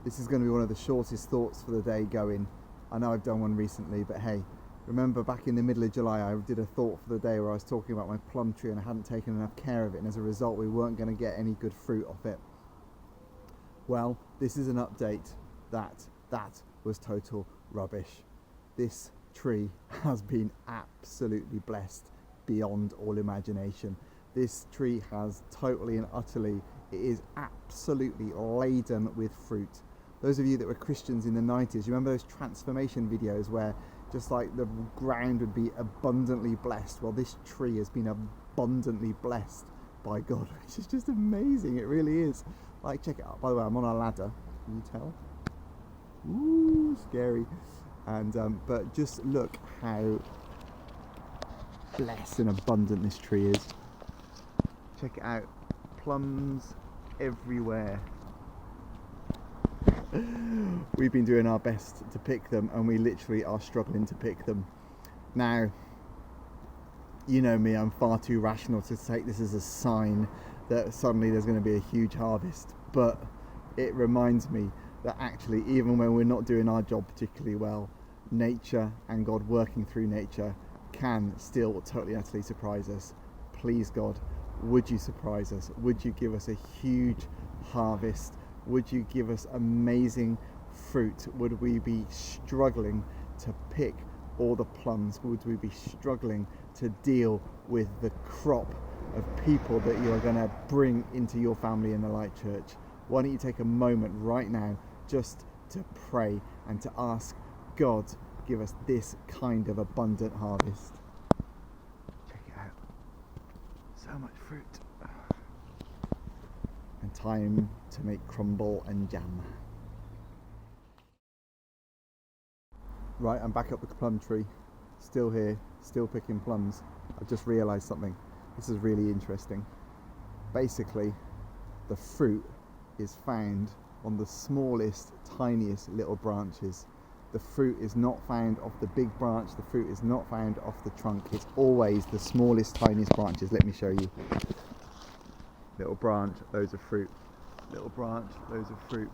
This is going to be one of the shortest thoughts for the day going. I know I've done one recently, but hey, remember back in the middle of July I did a thought for the day where I was talking about my plum tree and I hadn't taken enough care of it, and as a result we weren't going to get any good fruit off it. Well, this is an update that was total rubbish. This tree has been absolutely blessed beyond all imagination. This tree has totally and utterly, it is absolutely laden with fruit. Those of you that were Christians in the 90s, you remember those transformation videos where just like the ground would be abundantly blessed? Well, this tree has been abundantly blessed by God, which is just amazing. It really is. Like, check it out. By the way, I'm on a ladder. Can you tell? Ooh, scary. And but just look how blessed and abundant this tree is. Check it out. Plums everywhere. We've been doing our best to pick them, and we literally are struggling to pick them. Now, you know me, I'm far too rational to take this as a sign that suddenly there's going to be a huge harvest, but it reminds me that actually, even when we're not doing our job particularly well, nature and God working through nature can still totally and utterly surprise us. Please God, would you surprise us? Would you give us a huge harvest? Would you give us amazing fruit? Would we be struggling to pick all the plums? Would we be struggling to deal with the crop of people that you are going to bring into your family in the Light Church? Why don't you take a moment right now just to pray and to ask God, give us this kind of abundant harvest. Check it out. So much fruit. And time to make crumble and jam. Right, I'm back up with the plum tree. Still here, still picking plums. I've just realised something. This is really interesting. Basically, the fruit is found on the smallest, tiniest little branches. The fruit is not found off the big branch. The fruit is not found off the trunk. It's always the smallest, tiniest branches. Let me show you. Little branch, loads of fruit. Little branch, loads of fruit.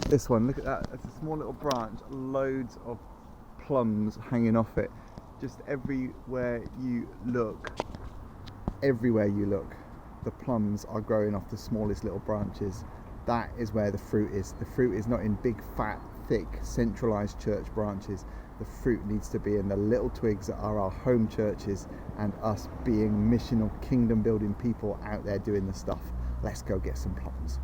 This one, look at that. It's a small little branch, loads of plums hanging off it. Just everywhere you look, the plums are growing off the smallest little branches. That is where the fruit is. The fruit is not in big, fat, thick, centralised church branches. The fruit needs to be in the little twigs that are our home churches and us being missional, kingdom building people out there doing the stuff. Let's go get some plums.